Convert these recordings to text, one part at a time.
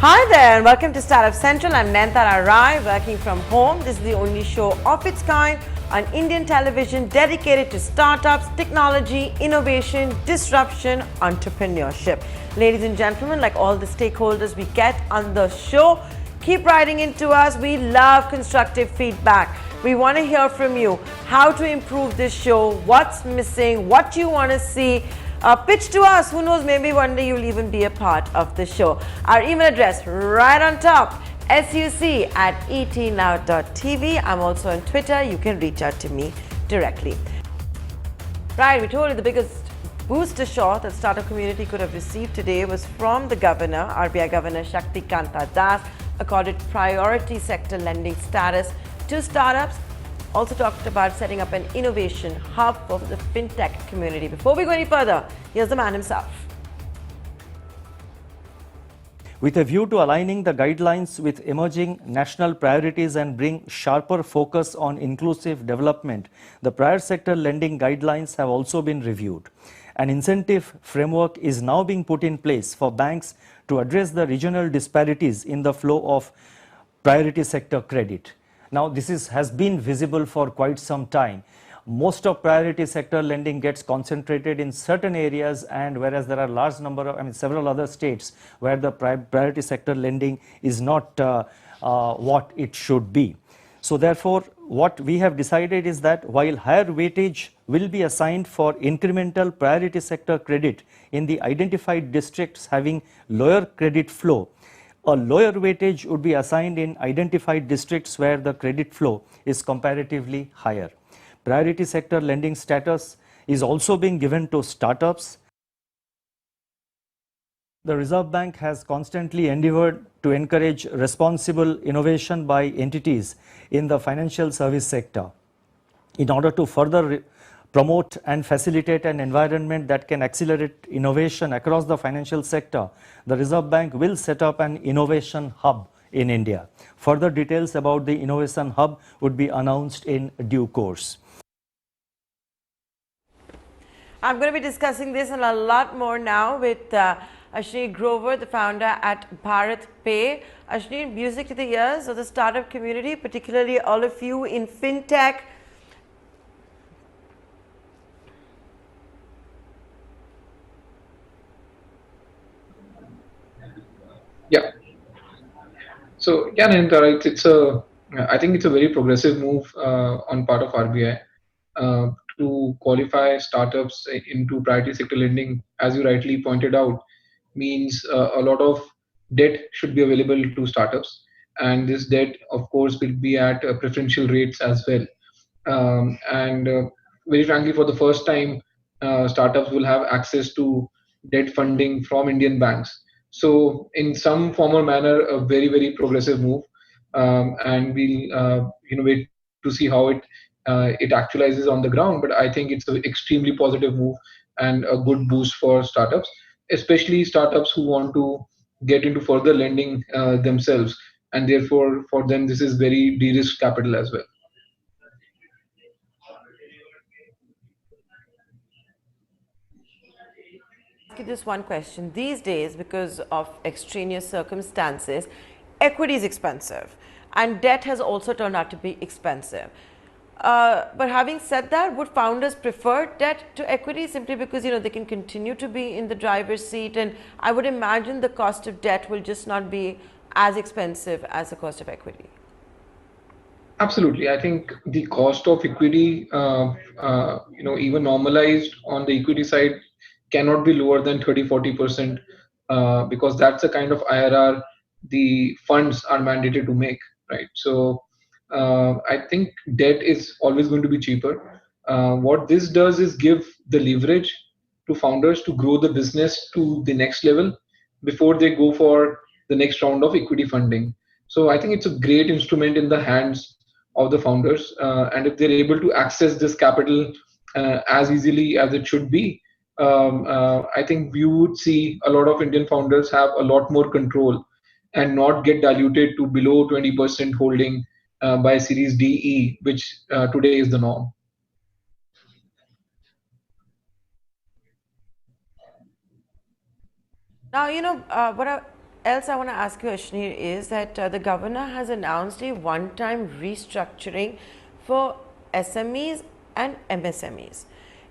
Hi there and welcome to Startup Central. I'm Nantara Rai, working from home. This is the only show of its kind on Indian television dedicated to startups, technology, innovation, disruption, entrepreneurship. Ladies and gentlemen, like all the stakeholders we get on the show, keep writing into us. We love constructive feedback. We want to hear from you how to improve this show, what's missing, what you want to see. Pitch to us. Who knows, maybe one day you'll even be a part of the show. Our email address right on top, suc@etnow.tv. I'm also on Twitter. You can reach out to me directly. Right, we told you the biggest booster shot that startup community could have received today was from the governor, RBI Governor Shaktikanta Das, accorded priority sector lending status to startups. Also talked about setting up an innovation hub for the fintech community. Before we go any further, here's the man himself. With a view to aligning the guidelines with emerging national priorities and bring sharper focus on inclusive development, the prior sector lending guidelines have also been reviewed. An incentive framework is now being put in place for banks to address the regional disparities in the flow of priority sector credit. Now, this has been visible for quite some time. Most of priority sector lending gets concentrated in certain areas, and whereas there are large number of, several other states where the priority sector lending is not what it should be. So therefore, what we have decided is that while higher weightage will be assigned for incremental priority sector credit in the identified districts having lower credit flow, a lower weightage would be assigned in identified districts where the credit flow is comparatively higher. Priority sector lending status is also being given to startups. The Reserve Bank has constantly endeavored to encourage responsible innovation by entities in the financial service sector. In order to further promote and facilitate an environment that can accelerate innovation across the financial sector, the Reserve Bank will set up an innovation hub in India. Further details about the innovation hub would be announced in due course. I'm going to be discussing this and a lot more now with Ashneer Grover, the founder at BharatPe. Ashneer, music to the ears of the startup community, particularly all of you in fintech. Yeah. So yeah, Nintara, I think it's a very progressive move on part of RBI to qualify startups into priority sector lending. As you rightly pointed out, means a lot of debt should be available to startups, and this debt, of course, will be at preferential rates as well. And very frankly, for the first time, startups will have access to debt funding from Indian banks. So, in some form or manner, a very very progressive move, and we'll wait to see how it actualizes on the ground. But I think it's an extremely positive move and a good boost for startups, especially startups who want to get into further lending themselves, and therefore for them this is very de-risked capital as well. Ask you this one question. These days, because of extraneous circumstances, equity is expensive and debt has also turned out to be expensive. But having said that, would founders prefer debt to equity simply because they can continue to be in the driver's seat, and I would imagine the cost of debt will just not be as expensive as the cost of equity? Absolutely, I think the cost of equity, even normalized on the equity side, cannot be lower than 30-40%, because that's the kind of IRR the funds are mandated to make, right? So I think debt is always going to be cheaper. What this does is give the leverage to founders to grow the business to the next level before they go for the next round of equity funding. So I think it's a great instrument in the hands of the founders, and if they're able to access this capital as easily as it should be, I think we would see a lot of Indian founders have a lot more control and not get diluted to below 20% holding by Series DE, which today is the norm. Now, else I want to ask you, Ashneer, is that the governor has announced a one-time restructuring for SMEs and MSMEs.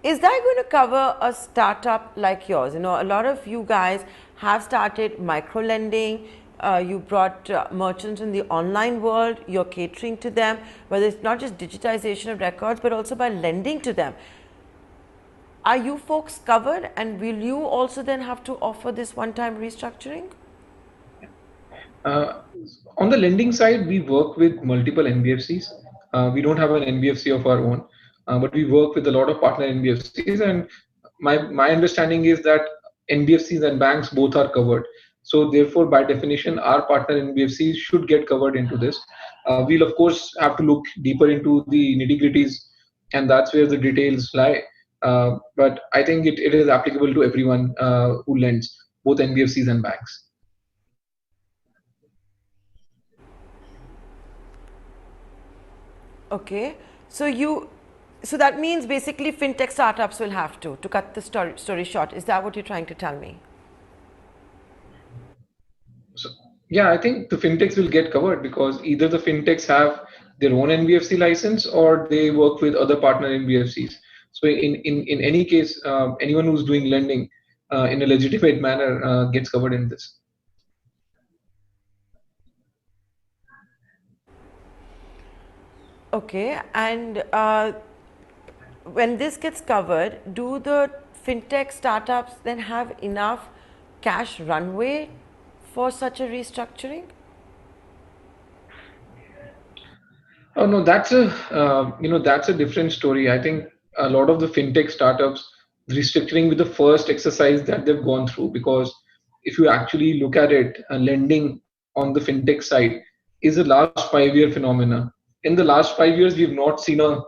Is that going to cover a startup like yours? You know, a lot of you guys have started micro lending. You brought merchants in the online world. You're catering to them, whether it's not just digitization of records, but also by lending to them. Are you folks covered, and will you also then have to offer this one-time restructuring? Uh, on the lending side, we work with multiple NBFCs. We don't have an NBFC of our own, but we work with a lot of partner NBFCs. And my understanding is that NBFCs and banks both are covered. So therefore, by definition, our partner NBFCs should get covered into this. We'll of course have to look deeper into the nitty-gritties, and that's where the details lie. But I think it is applicable to everyone who lends, both NBFCs and banks. Okay, so that means basically fintech startups will have to cut the story short. Is that what you're trying to tell me? So, yeah, I think the fintechs will get covered because either the fintechs have their own NBFC license or they work with other partner NBFCs. So in any case, anyone who's doing lending in a legitimate manner gets covered in this. Okay, and when this gets covered, do the fintech startups then have enough cash runway for such a restructuring? Oh no, that's a different story. I think a lot of the fintech startups restructuring with the first exercise that they've gone through because if you actually look at it, lending on the fintech side is a last 5 year phenomena. In the last 5 years, we've not seen a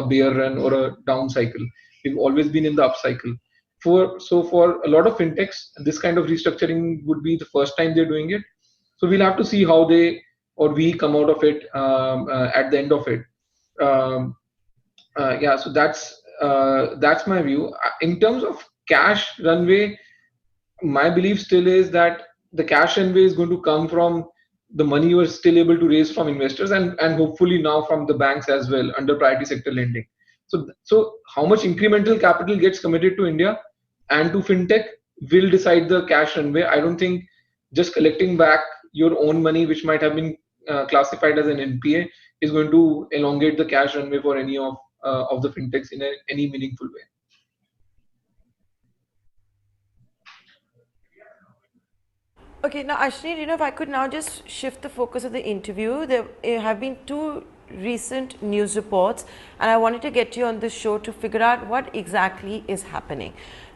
bear run or a down cycle. We've always been in the up cycle. For a lot of fintechs, this kind of restructuring would be the first time they're doing it. So we'll have to see how they or we come out of it at the end of it. Um, yeah, so that's my view. In terms of cash runway, my belief still is that the cash runway is going to come from the money you are still able to raise from investors and hopefully now from the banks as well under priority sector lending. So how much incremental capital gets committed to India and to fintech will decide the cash runway. I don't think just collecting back your own money, which might have been classified as an NPA, is going to elongate the cash runway for any of the fintechs in any meaningful way. Okay, now Ashneer, you know, if I could now just shift the focus of the interview, there have been two recent news reports, and I wanted to get you on the show to figure out what exactly is happening.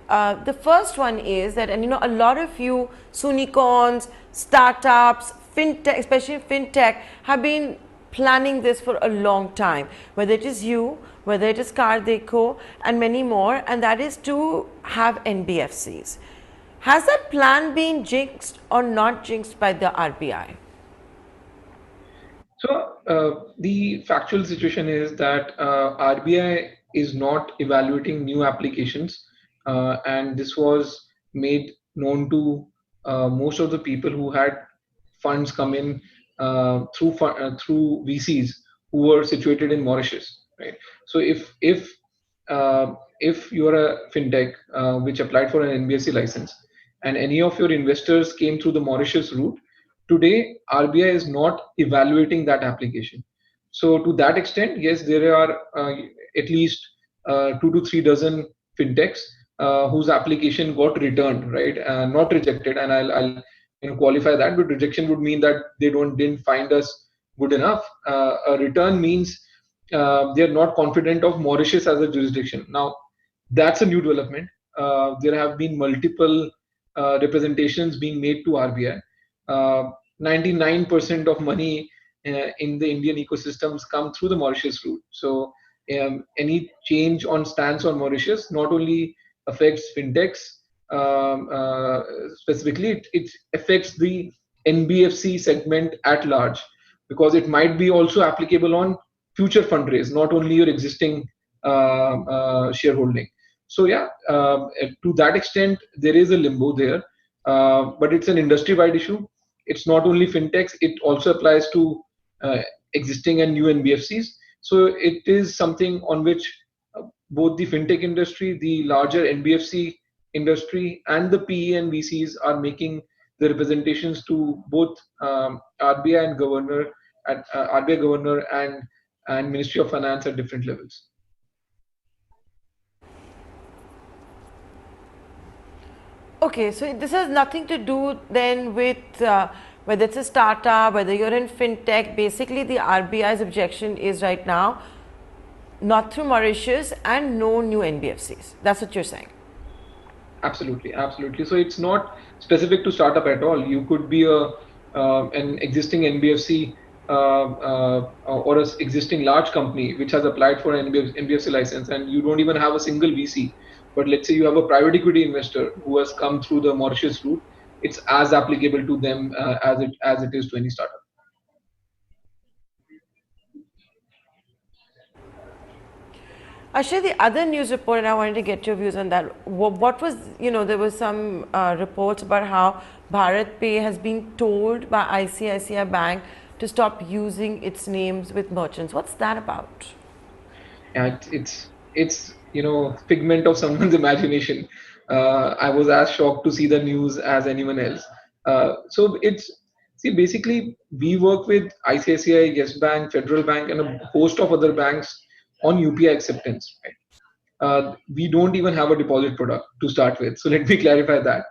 The first one is that, and you know, a lot of you Sunicons, startups, fintech, especially fintech, have been planning this for a long time, whether it is you, whether it is Cardeco, and many more, and that is to have NBFCs. Has that plan been jinxed or not jinxed by the RBI? So the factual situation is that RBI is not evaluating new applications, and this was made known to most of the people who had funds come in through VCs who were situated in Mauritius, right? So if you are a fintech which applied for an NBFC license, and any of your investors came through the Mauritius route, today RBI is not evaluating that application. So to that extent, yes, there are at least 2 to 3 dozen fintechs whose application got returned, right? Not rejected, and I'll qualify that. But rejection would mean that they didn't find us good enough. A return means they are not confident of Mauritius as a jurisdiction. Now, that's a new development. There have been multiple representations being made to RBI. 99% of money in the Indian ecosystems come through the Mauritius route. So any change on stance on Mauritius not only affects fintechs specifically, it affects the NBFC segment at large because it might be also applicable on future fundraise, not only your existing shareholding. So yeah, to that extent, there is a limbo there, but it's an industry-wide issue. it's not only fintechs, it also applies to existing and new NBFCs. So it is something on which both the fintech industry, the larger NBFC industry, and the PE and VCs are making the representations to both RBI and governor, at RBI governor and Ministry of Finance at different levels. Okay, so this has nothing to do then with whether it's a startup, whether you're in fintech. Basically, the RBI's objection is right now not through Mauritius and no new NBFCs. That's what you're saying. Absolutely, absolutely. So it's not specific to startup at all. You could be an existing NBFC or an existing large company which has applied for an NBFC license, and you don't even have a single VC. But let's say you have a private equity investor who has come through the Mauritius route. It's as applicable to them as it is to any startup. Ashneer, the other news report, and I wanted to get your views on that. What was, there was some reports about how BharatPe has been told by ICICI Bank to stop using its names with merchants. What's that about? Yeah, it's figment of someone's imagination. I was as shocked to see the news as anyone else. So basically we work with ICICI, Yes Bank, Federal Bank, and a host of other banks on UPI acceptance. Right? We don't even have a deposit product to start with. So let me clarify that.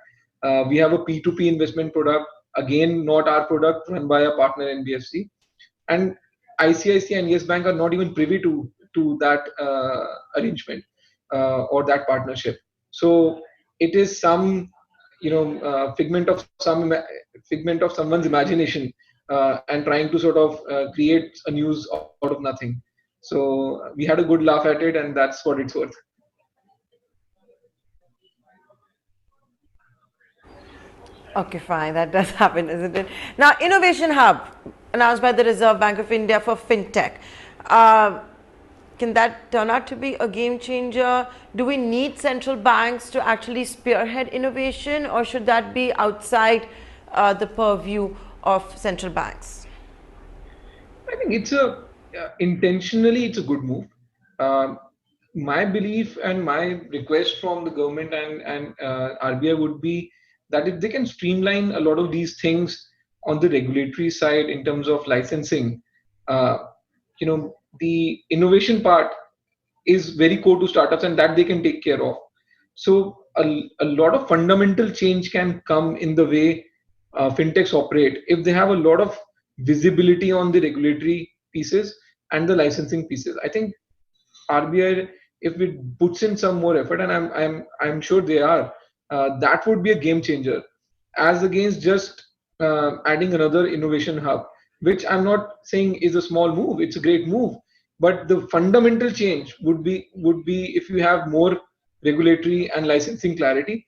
We have a P2P investment product, again not our product, run by a partner NBFC, and ICICI and Yes Bank are not even privy to that arrangement or that partnership. So it is some figment of someone's imagination and trying to sort of create a news out of nothing. So we had a good laugh at it, and that's what it's worth. Okay, fine. That does happen, isn't it? Now, Innovation Hub announced by the Reserve Bank of India for fintech. Can that turn out to be a game changer? Do we need central banks to actually spearhead innovation, or should that be outside the purview of central banks? I think intentionally it's a good move. My belief and my request from the government and RBI would be that if they can streamline a lot of these things on the regulatory side in terms of licensing, the innovation part is very core to startups, and that they can take care of. So a lot of fundamental change can come in the way fintechs operate if they have a lot of visibility on the regulatory pieces and the licensing pieces. I think RBI, if it puts in some more effort, and I'm sure they are, that would be a game changer, as against just adding another innovation hub, which I'm not saying is a small move. It's a great move, but the fundamental change would be if you have more regulatory and licensing clarity,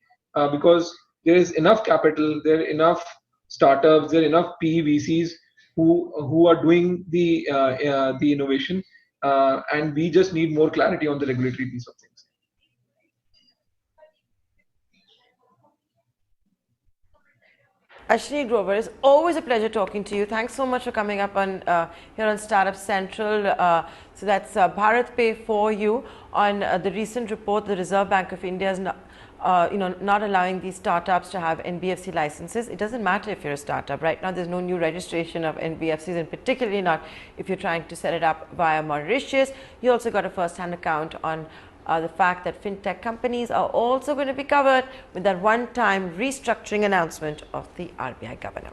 because there is enough capital, there are enough startups, there are enough PVCs who are doing the innovation, and we just need more clarity on the regulatory piece of things. Ashneer Grover, it's always a pleasure talking to you. Thanks so much for coming up on here on Startup Central. So that's BharatPe for you on the recent report. The Reserve Bank of India is not allowing these startups to have NBFC licenses. It doesn't matter if you're a startup. Right now, there's no new registration of NBFCs, and particularly not if you're trying to set it up via Mauritius. You also got a first-hand account on the fact that fintech companies are also going to be covered with that one-time restructuring announcement of the RBI governor.